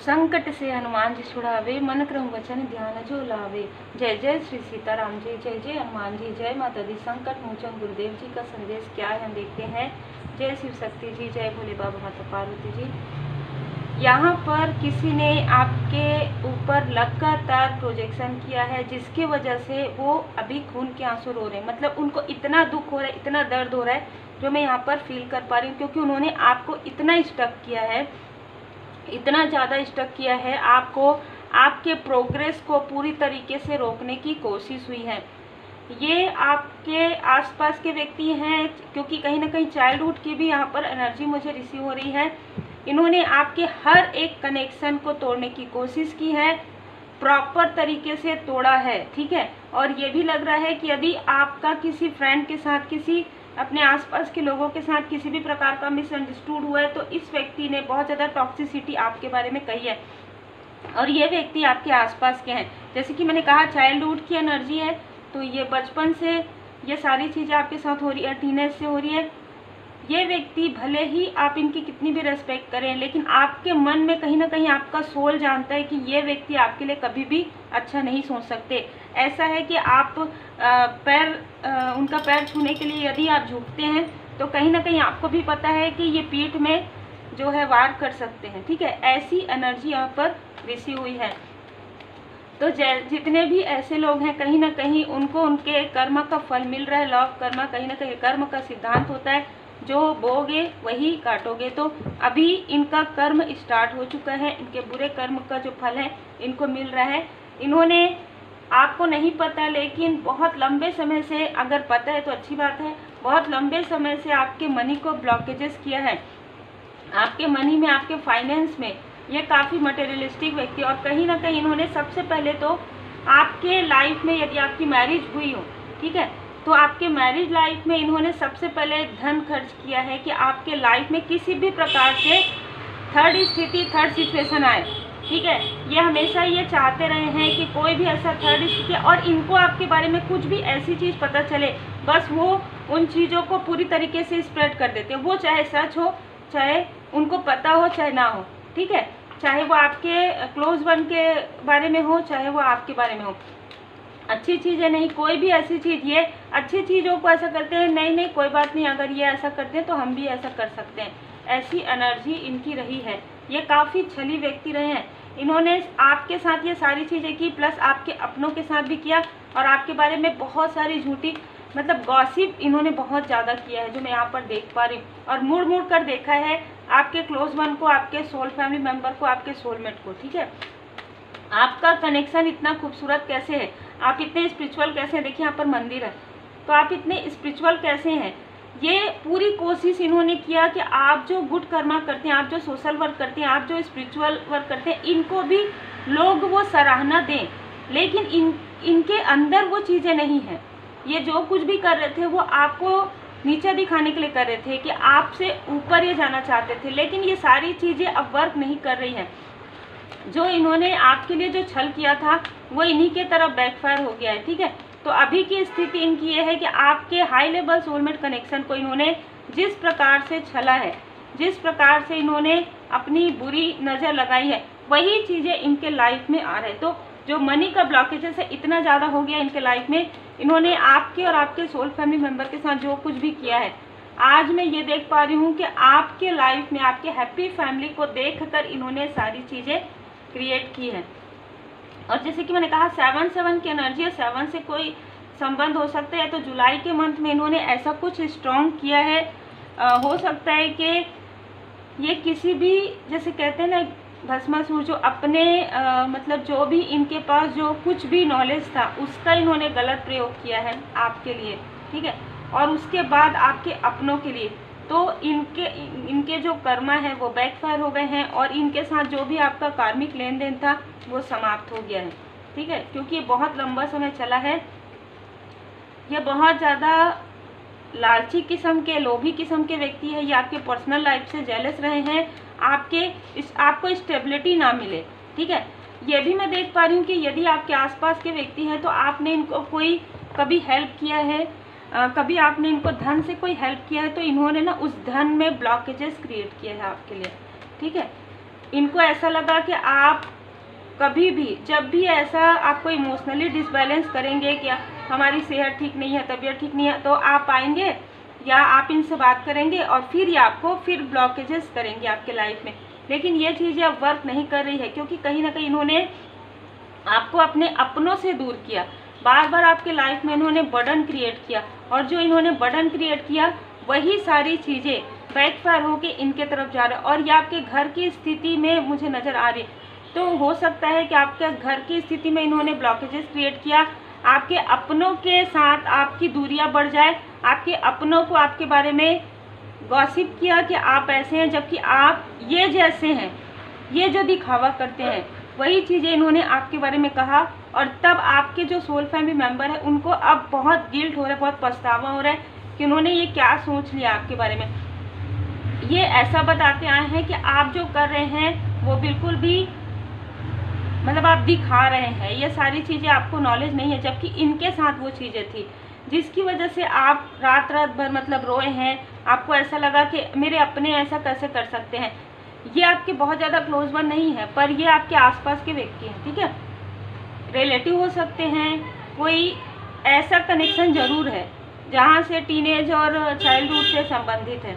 संकट से हनुमान जी छुड़ावे, मन क्रम वचन ध्यान जो लावे। जय जय श्री सीताराम जी, जय जय हनुमान जी, जय माता दी। संकट मोचन गुरुदेव जी का संदेश क्या है हम देखते हैं। जय शिव शक्ति जी, जय भोले बाबा माता पार्वती जी। यहाँ पर किसी ने आपके ऊपर लगातार प्रोजेक्शन किया है, जिसकी वजह से वो अभी खून के आंसू रो रहे हैं। मतलब उनको इतना दुख हो रहा है, इतना दर्द हो रहा है, जो मैं यहाँ पर फील कर पा रही हूँ, क्योंकि उन्होंने आपको इतना स्टक किया है, इतना ज़्यादा स्टक किया है, आपको आपके प्रोग्रेस को पूरी तरीके से रोकने की कोशिश हुई है। ये आपके आसपास के व्यक्ति हैं, क्योंकि कहीं ना कहीं चाइल्डहुड की भी यहाँ पर एनर्जी मुझे रिसीव हो रही है। इन्होंने आपके हर एक कनेक्शन को तोड़ने की कोशिश की है, प्रॉपर तरीके से तोड़ा है, ठीक है। और ये भी लग रहा है कि यदि आपका किसी फ्रेंड के साथ, किसी अपने आसपास के लोगों के साथ किसी भी प्रकार का मिसअंडरस्टूड हुआ है, तो इस व्यक्ति ने बहुत ज़्यादा टॉक्सिसिटी आपके बारे में कही है। और ये व्यक्ति आपके आसपास के हैं। जैसे कि मैंने कहा, चाइल्डहुड की एनर्जी है, तो ये बचपन से ये सारी चीज़ें आपके साथ हो रही है, टीनेज से हो रही है। ये व्यक्ति भले ही आप इनकी कितनी भी रेस्पेक्ट करें, लेकिन आपके मन में कहीं ना कहीं आपका सोल जानता है कि ये व्यक्ति आपके लिए कभी भी अच्छा नहीं सोच सकते। ऐसा है कि आप उनका पैर छूने के लिए यदि आप झुकते हैं, तो कहीं ना कहीं आपको भी पता है कि ये पीठ में जो है वार कर सकते हैं, ठीक है। ऐसी एनर्जी यहाँ पर रिसीव हुई है। तो जितने भी ऐसे लोग हैं, कहीं ना कहीं उनको उनके कर्म का फल मिल रहा है। लॉ ऑफ कर्म, कहीं ना कहीं कर्म का सिद्धांत होता है, जो बोगे वही काटोगे। तो अभी इनका कर्म स्टार्ट हो चुका है, इनके बुरे कर्म का जो फल है इनको मिल रहा है। इन्होंने, आपको नहीं पता, लेकिन बहुत लंबे समय से, अगर पता है तो अच्छी बात है, बहुत लंबे समय से आपके मनी को ब्लॉकेजेस किया है। आपके मनी में, आपके फाइनेंस में ये काफ़ी मटेरियलिस्टिक व्यक्ति। और कहीं ना कहीं इन्होंने सबसे पहले तो आपके लाइफ में, यदि आपकी मैरिज हुई हो, ठीक है, तो आपके मैरिज लाइफ में इन्होंने सबसे पहले धन खर्च किया है कि आपके लाइफ में किसी भी प्रकार से थर्ड स्थिति, थर्ड सिचुएशन आए, ठीक है। ये हमेशा ये चाहते रहे हैं कि कोई भी ऐसा थर्ड स्थिति, और इनको आपके बारे में कुछ भी ऐसी चीज़ पता चले, बस वो उन चीज़ों को पूरी तरीके से स्प्रेड कर देते हैं। वो चाहे सच हो, चाहे उनको पता हो, चाहे ना हो, ठीक है। चाहे वो आपके क्लोज वन के बारे में हो, चाहे वो आपके बारे में हो। अच्छी चीज़ें नहीं, कोई भी ऐसी चीज़, ये अच्छी चीज़ों को ऐसा करते हैं, नहीं नहीं कोई बात नहीं, अगर ये ऐसा करते हैं तो हम भी ऐसा कर सकते हैं। ऐसी एनर्जी इनकी रही है। ये काफ़ी छली व्यक्ति रहे हैं। इन्होंने आपके साथ ये सारी चीज़ें की, प्लस आपके अपनों के साथ भी किया, और आपके बारे में बहुत सारी झूठी, मतलब गॉसिप इन्होंने बहुत ज़्यादा किया है, जो मैं यहाँ पर देख पा रही हूँ। और मुड़ मुड़ कर देखा है आपके क्लोज वन को, आपके सोल फैमिली मेम्बर को, आपके सोलमेट को, ठीक है। आपका कनेक्शन इतना खूबसूरत कैसे है, आप इतने स्पिरिचुअल कैसे हैं। देखिए यहाँ पर मंदिर है, तो आप इतने स्पिरिचुअल कैसे हैं। ये पूरी कोशिश इन्होंने किया कि आप जो गुड कर्मा करते हैं, आप जो सोशल वर्क करते हैं, आप जो स्पिरिचुअल वर्क करते हैं, इनको भी लोग वो सराहना दें, लेकिन इनके अंदर वो चीज़ें नहीं हैं। ये जो कुछ भी कर रहे थे, वो आपको नीचा दिखाने के लिए कर रहे थे, कि आपसे ऊपर ये जाना चाहते थे, लेकिन ये सारी चीज़ें अब वर्क नहीं कर रही हैं। जो इन्होंने आपके लिए जो छल किया था, वो इन्हीं के तरफ बैकफायर हो गया है, ठीक है। तो अभी की स्थिति इनकी ये है कि आपके हाई लेवल सोलमेट कनेक्शन को इन्होंने जिस प्रकार से छला है, जिस प्रकार से इन्होंने अपनी बुरी नज़र लगाई है, वही चीज़ें इनके लाइफ में आ रहे। तो जो मनी का ब्लॉकेजेस है, इतना ज़्यादा हो गया इनके लाइफ में, इन्होंने आपके और आपके सोल फैमिली मेम्बर के साथ जो कुछ भी किया है, आज मैं ये देख पा रही हूँ कि आपके लाइफ में, आपके हैप्पी फैमिली को देखकर इन्होंने सारी चीज़ें क्रिएट की है। और जैसे कि मैंने कहा, 7-7 की एनर्जी है, 7 से कोई संबंध हो सकता है। तो जुलाई के मंथ में इन्होंने ऐसा कुछ स्ट्रॉन्ग किया है, हो सकता है कि ये किसी भी, जैसे कहते हैं ना, भस्मासुर, जो अपने मतलब जो भी इनके पास जो कुछ भी नॉलेज था, उसका इन्होंने गलत प्रयोग किया है आपके लिए, ठीक है। और उसके बाद आपके अपनों के लिए, तो इनके जो कर्मा है वो बैकफायर हो गए हैं, और इनके साथ जो भी आपका कार्मिक लेन देन था वो समाप्त हो गया है, ठीक है। क्योंकि ये बहुत लंबा समय चला है। ये बहुत ज़्यादा लालची किस्म के, लोभी किस्म के व्यक्ति है। ये आपके पर्सनल लाइफ से जेलस रहे हैं, आपको स्टेबिलिटी ना मिले, ठीक है। ये भी मैं देख पा रही हूँ कि यदि आपके आसपास के व्यक्ति हैं, तो आपने इनको कोई कभी हेल्प किया है, कभी आपने इनको धन से कोई हेल्प किया है, तो इन्होंने ना उस धन में ब्लॉकेजेस क्रिएट किए हैं आपके लिए, ठीक है। इनको ऐसा लगा कि आप कभी भी जब भी ऐसा आपको इमोशनली डिसबैलेंस करेंगे, क्या हमारी सेहत ठीक नहीं है, तबीयत ठीक नहीं है, तो आप आएंगे या आप इनसे बात करेंगे और फिर ये आपको फिर ब्लॉकेजेस करेंगे आपके लाइफ में। लेकिन ये चीज़ें अब वर्क नहीं कर रही है, क्योंकि कहीं ना कहीं इन्होंने आपको अपने अपनों से दूर किया। बार बार आपके लाइफ में इन्होंने बर्डन क्रिएट किया, और जो इन्होंने बर्डन क्रिएट किया वही सारी चीज़ें बैकफायर होके इनके तरफ जा रहा है। और ये आपके घर की स्थिति में मुझे नज़र आ रही है, तो हो सकता है कि आपके घर की स्थिति में इन्होंने ब्लॉकेजेस क्रिएट किया, आपके अपनों के साथ आपकी दूरियां बढ़ जाए, आपके अपनों को आपके बारे में गॉसिप किया कि आप ऐसे हैं जबकि आप ये जैसे हैं, ये जो दिखावा करते हैं वही चीज़ें इन्होंने आपके बारे में कहा। और तब आपके जो सोल फैमिली मेम्बर है उनको अब बहुत गिल्ट हो रहा है, बहुत पछतावा हो रहा है कि उन्होंने ये क्या सोच लिया आपके बारे में। ये ऐसा बताते आए हैं कि आप जो कर रहे हैं वो बिल्कुल भी मतलब आप दिखा रहे हैं, ये सारी चीज़ें आपको नॉलेज नहीं है, जबकि इनके साथ वो चीज़ें थी जिसकी वजह से आप रात रात भर मतलब रोए हैं। आपको ऐसा लगा कि मेरे अपने ऐसा कैसे कर सकते हैं। ये आपके बहुत ज़्यादा क्लोज वन नहीं है, पर ये आपके आसपास के व्यक्ति हैं, ठीक है, रिलेटिव हो सकते हैं, कोई ऐसा कनेक्शन ज़रूर है जहाँ से टीनेज और चाइल्डहुड से संबंधित है।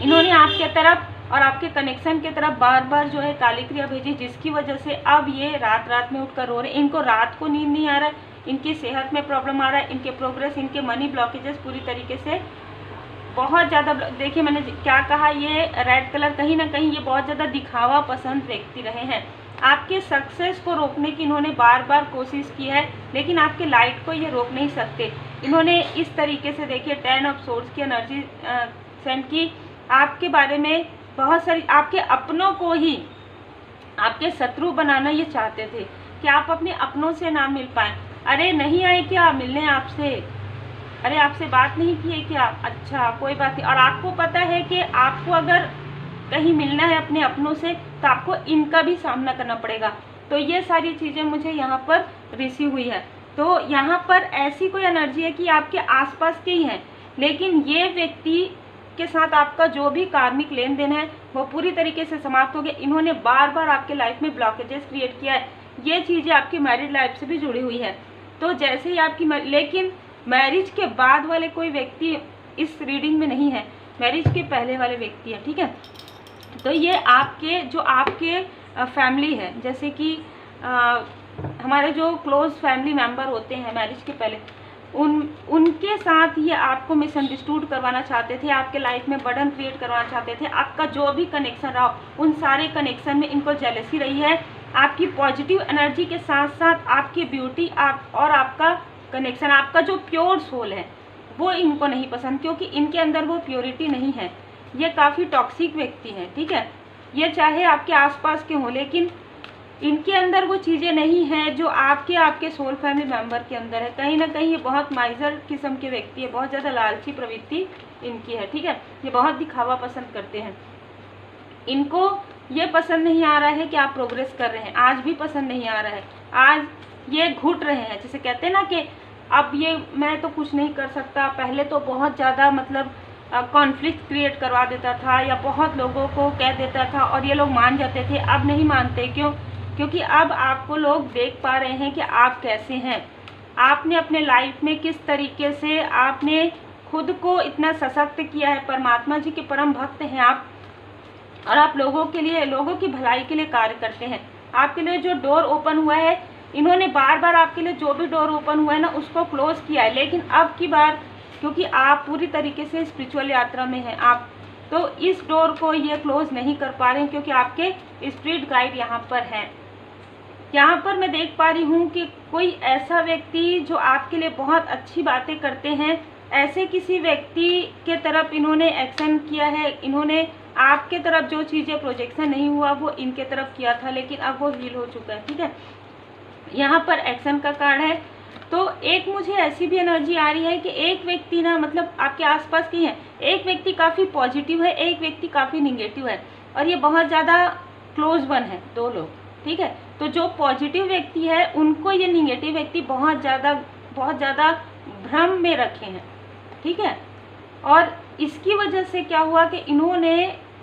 इन्होंने आपके तरफ और आपके कनेक्शन के तरफ बार बार जो है काली क्रिया भेजी, जिसकी वजह से अब ये रात रात में उठकर रो रहे हैं। इनको रात को नींद नहीं आ रहा है, इनकी सेहत में प्रॉब्लम आ रहा है, इनके प्रोग्रेस, इनके मनी ब्लॉकेजेस पूरी तरीके से बहुत ज़्यादा। देखिए मैंने क्या कहा, ये रेड कलर कहीं ना कहीं ये बहुत ज़्यादा दिखावा पसंद व्यक्ति रहे हैं। आपके सक्सेस को रोकने की इन्होंने बार बार कोशिश की है, लेकिन आपके लाइट को ये रोक नहीं सकते। इन्होंने इस तरीके से देखिए 10 ऑफ सोर्ड्स की एनर्जी सेंड की आपके बारे में, बहुत सारी आपके अपनों को ही आपके शत्रु बनाना ये चाहते थे कि आप अपने अपनों से ना मिल पाएँ। अरे नहीं आए क्या मिलने आपसे, अरे आपसे बात नहीं की है क्या, अच्छा कोई बात नहीं। और आपको पता है कि आपको अगर कहीं मिलना है अपने अपनों से तो आपको इनका भी सामना करना पड़ेगा। तो ये सारी चीज़ें मुझे यहाँ पर रिसीव हुई है। तो यहाँ पर ऐसी कोई एनर्जी है कि आपके आसपास के ही हैं, लेकिन ये व्यक्ति के साथ आपका जो भी कार्मिक लेन देन है वो पूरी तरीके से समाप्त हो गया। इन्होंने बार बार आपके लाइफ में ब्लॉकेजेस क्रिएट किया है। ये चीज़ें आपकी मैरिड लाइफ से भी जुड़ी हुई है। तो जैसे ही आपकी लेकिन मैरिज के बाद वाले कोई व्यक्ति इस रीडिंग में नहीं है, मैरिज के पहले वाले व्यक्ति है, ठीक है। तो ये आपके जो आपके फैमिली है, जैसे कि हमारे जो क्लोज फैमिली मेम्बर होते हैं मैरिज के पहले, उनके साथ ये आपको मिसअंडरस्टूड करवाना चाहते थे, आपके लाइफ में बर्डन क्रिएट करवाना चाहते थे। आपका जो भी कनेक्शन रहा उन सारे कनेक्शन में इनको जेलसी रही है। आपकी पॉजिटिव एनर्जी के साथ साथ आपकी ब्यूटी और आपका कनेक्शन, आपका जो प्योर सोल है वो इनको नहीं पसंद, क्योंकि इनके अंदर वो प्योरिटी नहीं है। ये काफ़ी टॉक्सिक व्यक्ति हैं, ठीक है। ये चाहे आपके आसपास के हों, लेकिन इनके अंदर वो चीज़ें नहीं हैं जो आपके सोल फैमिली मेम्बर के अंदर है। कहीं ना कहीं ये बहुत माइजर किस्म के व्यक्ति है, बहुत ज़्यादा लालची प्रवृत्ति इनकी है, ठीक है। ये बहुत दिखावा पसंद करते हैं। इनको ये पसंद नहीं आ रहा है कि आप प्रोग्रेस कर रहे हैं, आज भी पसंद नहीं आ रहा है। आज ये घुट रहे हैं, जैसे कहते हैं ना कि अब ये मैं तो कुछ नहीं कर सकता। पहले तो बहुत ज़्यादा मतलब कॉन्फ्लिक्ट क्रिएट करवा देता था या बहुत लोगों को कह देता था और ये लोग मान जाते थे, अब नहीं मानते। क्यों? क्योंकि अब आपको लोग देख पा रहे हैं कि आप कैसे हैं, आपने अपने लाइफ में किस तरीके से आपने खुद को इतना सशक्त किया है। परमात्मा जी के परम भक्त हैं आप, और आप लोगों के लिए, लोगों की भलाई के लिए कार्य करते हैं। आपके लिए जो डोर ओपन हुआ है, इन्होंने बार बार आपके लिए जो भी डोर ओपन हुआ है ना उसको क्लोज किया है, लेकिन अब की बार क्योंकि आप पूरी तरीके से स्पिरिचुअल यात्रा में हैं आप, तो इस डोर को ये क्लोज नहीं कर पा रहे हैं, क्योंकि आपके स्पिरिट गाइड यहाँ पर हैं। यहाँ पर मैं देख पा रही हूँ कि कोई ऐसा व्यक्ति जो आपके लिए बहुत अच्छी बातें करते हैं, ऐसे किसी व्यक्ति के तरफ इन्होंने एक्शन किया है। इन्होंने आपके तरफ जो चीज़ें प्रोजेक्शन नहीं हुआ वो इनके तरफ किया था, लेकिन अब वो हील हो चुका है, ठीक है। यहाँ पर एक्शन का कार्ड है। तो एक मुझे ऐसी भी एनर्जी आ रही है कि एक व्यक्ति ना मतलब आपके आसपास की है, एक व्यक्ति काफ़ी पॉजिटिव है, एक व्यक्ति काफ़ी निगेटिव है, और ये बहुत ज़्यादा क्लोज वन है, दो लोग, ठीक है। तो जो पॉजिटिव व्यक्ति है उनको ये निगेटिव व्यक्ति बहुत ज़्यादा भ्रम में रखे हैं, ठीक है। और इसकी वजह से क्या हुआ कि इन्होंने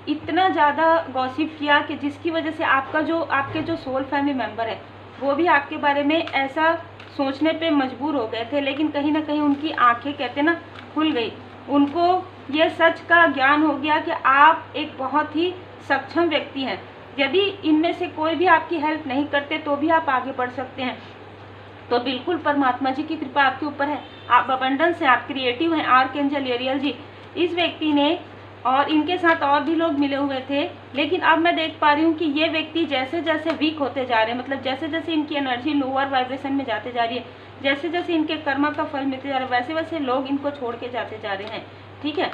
इतना ज़्यादा गॉसिप किया कि जिसकी वजह से आपके जो सोल फैमिली मेम्बर है वो भी आपके बारे में ऐसा सोचने पे मजबूर हो गए थे। लेकिन कहीं ना कहीं उनकी आंखें कहते ना खुल गई, उनको ये सच का ज्ञान हो गया कि आप एक बहुत ही सक्षम व्यक्ति हैं। यदि इनमें से कोई भी आपकी हेल्प नहीं करते तो भी आप आगे बढ़ सकते हैं। तो बिल्कुल परमात्मा जी की कृपा आपके ऊपर है, आप अबंडेंस हैं, आप क्रिएटिव हैं। आर्कएंजल एरियल जी इस व्यक्ति ने और इनके साथ और भी लोग मिले हुए थे, लेकिन अब मैं देख पा रही हूँ कि ये व्यक्ति जैसे जैसे वीक होते जा रहे हैं, मतलब जैसे जैसे इनकी एनर्जी लोअर वाइब्रेशन में जाते जा रही है, जैसे जैसे इनके कर्म का फल मिलते जा रहा है, वैसे वैसे लोग इनको छोड़ के जाते जा रहे हैं। ठीक है,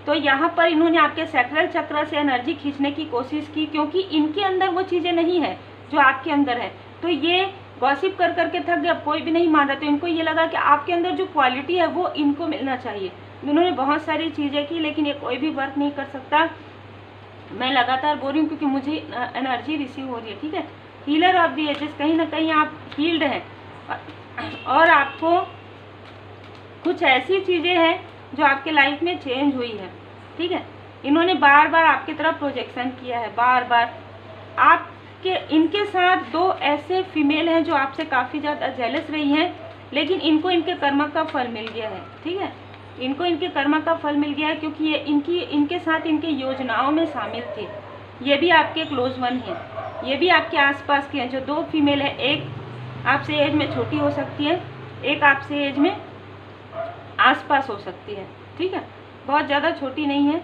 तो यहाँ पर इन्होंने आपके सैक्रल चक्र से एनर्जी खींचने की कोशिश की, क्योंकि इनके अंदर वो चीज़ें नहीं है जो आपके अंदर है। तो ये गॉसिप कर करके थक गए, अब कोई भी नहीं मान रहा। तो इनको ये लगा कि आपके अंदर जो क्वालिटी है वो इनको मिलना चाहिए। उन्होंने बहुत सारी चीज़ें की, लेकिन ये कोई भी वर्क नहीं कर सकता। मैं लगातार बोल रही हूँ क्योंकि मुझे एनर्जी रिसीव हो रही है। ठीक है, हीलर ऑफ दी एजेस, कहीं ना कहीं आप हील्ड हैं और आपको कुछ ऐसी चीज़ें हैं जो आपके लाइफ में चेंज हुई है। ठीक है, इन्होंने बार बार आपकी तरफ प्रोजेक्शन किया है, बार बार आपके इनके साथ दो ऐसे फीमेल हैं जो आपसे काफ़ी ज़्यादा जेलस रही हैं, लेकिन इनको इनके कर्म का फल मिल गया है। ठीक है, इनको इनके कर्म का फल मिल गया है क्योंकि ये इनके साथ इनके योजनाओं में शामिल थे। ये भी आपके क्लोज वन हैं, ये भी आपके आसपास के हैं। जो दो फीमेल है, एक आपसे एज में छोटी हो सकती है, एक आपसे एज में आसपास हो सकती है। ठीक है, बहुत ज़्यादा छोटी नहीं है।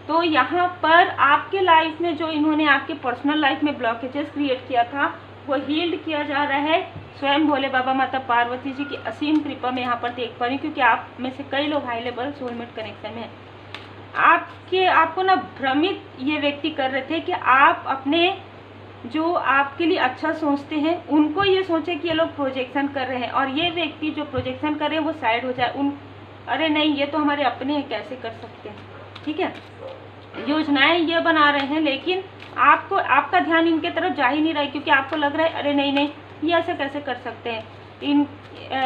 तो यहाँ पर आपके लाइफ में जो इन्होंने आपके पर्सनल लाइफ में ब्लॉकेजेस क्रिएट किया था वो हील्ड किया जा रहा है। स्वयं भोले बाबा माता पार्वती जी की असीम कृपा में यहाँ पर देख पा रही हूँ, क्योंकि आप में से कई लोग हाई लेवल सोलमेट कनेक्शन में हैं। आपको ना भ्रमित ये व्यक्ति कर रहे थे कि आप अपने जो आपके लिए अच्छा सोचते हैं उनको ये सोचे कि ये लोग प्रोजेक्शन कर रहे हैं, और ये व्यक्ति जो प्रोजेक्शन कर रहे हैं वो साइड हो जाए। अरे नहीं, ये तो हमारे अपने हैं, कैसे कर सकते हैं। ठीक है, योजनाएं ये बना रहे हैं, लेकिन आपका ध्यान इनके तरफ जा ही नहीं रहा है, क्योंकि आपको लग रहा है अरे नहीं नहीं, ये ऐसे कैसे कर सकते हैं,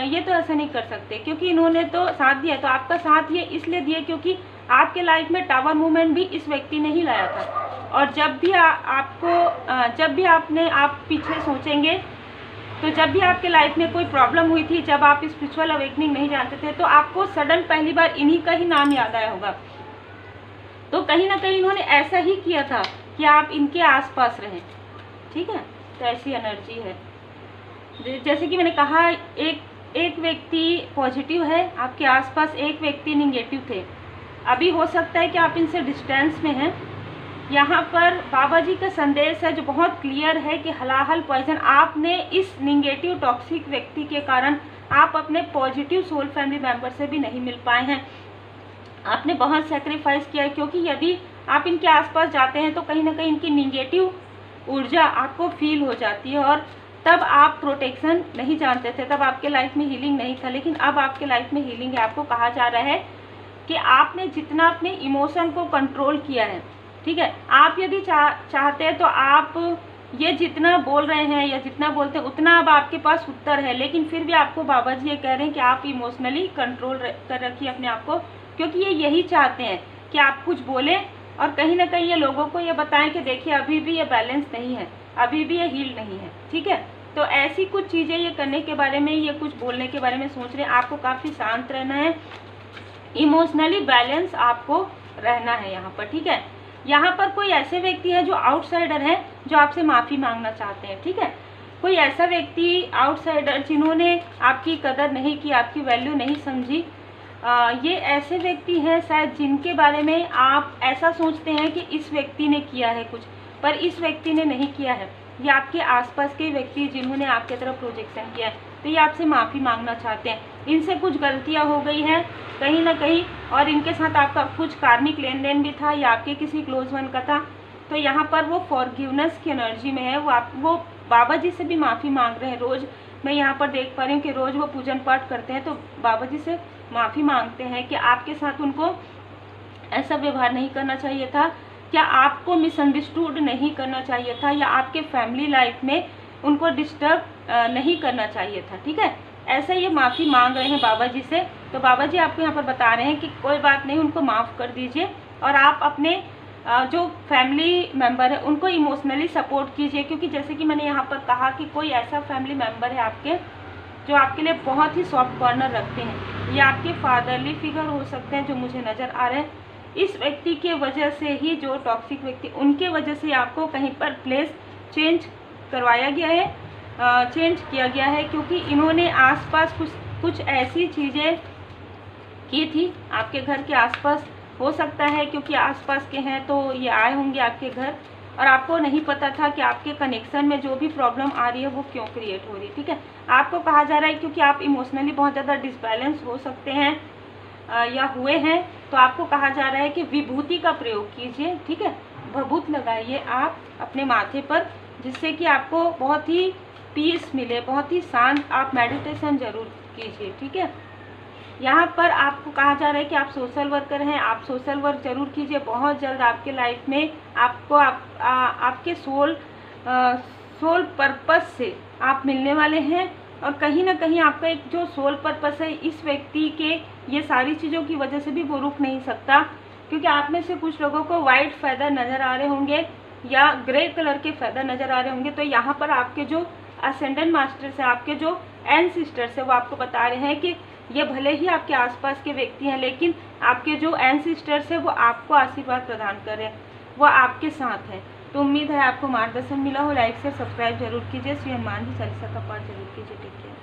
ये तो ऐसा नहीं कर सकते, क्योंकि इन्होंने तो साथ दिया। तो आपका साथ ये इसलिए दिया क्योंकि आपके लाइफ में टावर मूवमेंट भी इस व्यक्ति ने ही लाया था। और जब भी आप पीछे सोचेंगे, तो जब भी आपके लाइफ में कोई प्रॉब्लम हुई थी, जब आप स्पिरिचुअल अवेकनिंग नहीं जानते थे, तो आपको सडन पहली बार इन्हीं का ही नाम याद आया होगा। तो कहीं ना कहीं इन्होंने ऐसा ही किया था कि आप इनके आसपास रहें। ठीक है, तो ऐसी एनर्जी है। जैसे कि मैंने कहा, एक व्यक्ति पॉजिटिव है आपके आसपास, एक व्यक्ति निगेटिव थे। अभी हो सकता है कि आप इनसे डिस्टेंस में हैं। यहाँ पर बाबा जी का संदेश है जो बहुत क्लियर है कि हलाहल पॉइजन, आपने इस निगेटिव टॉक्सिक व्यक्ति के कारण आप अपने पॉजिटिव सोल फैमिली मेंबर से भी नहीं मिल पाए हैं। आपने बहुत सेक्रीफाइस किया है, क्योंकि यदि आप इनके आसपास जाते हैं तो कहीं ना कहीं इनकी निगेटिव ऊर्जा आपको फील हो जाती है, और तब आप प्रोटेक्शन नहीं जानते थे, तब आपके लाइफ में हीलिंग नहीं था। लेकिन अब आपके लाइफ में हीलिंग है। आपको कहा जा रहा है कि आपने जितना अपने इमोशन को कंट्रोल किया है, ठीक है, आप यदि चाहते हैं तो आप ये जितना बोल रहे हैं या जितना बोलते हैं उतना अब आपके पास उत्तर है। लेकिन फिर भी आपको बाबा जी ये कह रहे हैं कि आप इमोशनली कंट्रोल कर रखिए अपने आप को, क्योंकि ये यही चाहते हैं कि आप कुछ बोलें और कहीं ना कहीं ये लोगों को ये बताएं कि देखिए अभी भी ये बैलेंस नहीं है, अभी भी ये हील नहीं है। ठीक है, तो ऐसी कुछ चीज़ें ये करने के बारे में, ये कुछ बोलने के बारे में सोच रहे हैं। आपको काफ़ी शांत रहना है, इमोशनली बैलेंस आपको रहना है यहाँ पर। ठीक है, यहाँ पर कोई ऐसे व्यक्ति है जो आउटसाइडर है, जो आपसे माफ़ी मांगना चाहते हैं। ठीक है, कोई ऐसा व्यक्ति आउटसाइडर जिन्होंने आपकी कदर नहीं की, आपकी वैल्यू नहीं समझी, ये ऐसे व्यक्ति हैं शायद जिनके बारे में आप ऐसा सोचते हैं कि इस व्यक्ति ने किया है कुछ, पर इस व्यक्ति ने नहीं किया है। ये आपके आसपास के व्यक्ति जिन्होंने आपके तरफ प्रोजेक्शन किया है, तो ये आपसे माफ़ी मांगना चाहते हैं। इनसे कुछ गलतियां हो गई हैं कहीं ना कहीं, और इनके साथ आपका कुछ कार्मिक लेन देन भी था या आपके किसी क्लोज वन का था। तो यहाँ पर वो फॉरगिवनेस की एनर्जी में है। वो बाबा जी से भी माफ़ी मांग रहे हैं। रोज़ मैं यहाँ पर देख पा रही हूँ कि रोज़ वो पूजन पाठ करते हैं, तो बाबा जी से माफ़ी मांगते हैं कि आपके साथ उनको ऐसा व्यवहार नहीं करना चाहिए था, क्या आपको मिसअंडरस्टूड नहीं करना चाहिए था, या आपके फैमिली लाइफ में उनको डिस्टर्ब नहीं करना चाहिए था। ठीक है, ऐसा ये माफ़ी मांग रहे हैं बाबा जी से। तो बाबा जी आपको यहाँ पर बता रहे हैं कि कोई बात नहीं, उनको माफ़ कर दीजिए और आप अपने जो फैमिली मेम्बर है उनको इमोशनली सपोर्ट कीजिए, क्योंकि जैसे कि मैंने यहाँ पर कहा कि कोई ऐसा फैमिली मेम्बर है आपके जो आपके लिए बहुत ही सॉफ्ट कॉर्नर रखते हैं। ये आपके फादरली फिगर हो सकते हैं जो मुझे नज़र आ रहे हैं। इस व्यक्ति के वजह से ही, जो टॉक्सिक व्यक्ति, उनके वजह से आपको कहीं पर प्लेस चेंज करवाया गया है, चेंज किया गया है, क्योंकि इन्होंने आसपास कुछ ऐसी चीज़ें की थी आपके घर के आसपास। हो सकता है क्योंकि आसपास के हैं तो ये आए होंगे आपके घर, और आपको नहीं पता था कि आपके कनेक्शन में जो भी प्रॉब्लम आ रही है वो क्यों क्रिएट हो रही है। ठीक है, आपको कहा जा रहा है क्योंकि आप इमोशनली बहुत ज़्यादा डिसबैलेंस हो सकते हैं या हुए हैं, तो आपको कहा जा रहा है कि विभूति का प्रयोग कीजिए। ठीक है, भभूत लगाइए आप अपने माथे पर, जिससे कि आपको बहुत ही पीस मिले, बहुत ही शांत। आप मेडिटेशन ज़रूर कीजिए। ठीक है, यहाँ पर आपको कहा जा रहा है कि आप सोशल वर्कर हैं, आप सोशल वर्क जरूर कीजिए। बहुत जल्द आपके लाइफ में आपको आपके सोल पर्पस से आप मिलने वाले हैं, और कहीं ना कहीं आपका एक जो सोल पर्पस है इस व्यक्ति के ये सारी चीज़ों की वजह से भी वो रुक नहीं सकता, क्योंकि आप में से कुछ लोगों को वाइट फैदर नज़र आ रहे होंगे या ग्रे कलर के फैदर नज़र आ रहे होंगे। तो यहाँ पर आपके जो असेंडेंट मास्टर्स हैं, आपके जो एंसेस्टर्स हैं, वो आपको बता रहे हैं कि ये भले ही आपके आसपास के व्यक्ति हैं, लेकिन आपके जो एंसेस्टर्स हैं वो आपको आशीर्वाद प्रदान कर रहे हैं, वो आपके साथ हैं। तो उम्मीद है आपको मार्गदर्शन मिला हो। लाइक से सब्सक्राइब जरूर कीजिए। श्री हनुमान जी चालीसा का पाठ जरूर कीजिए। Take care.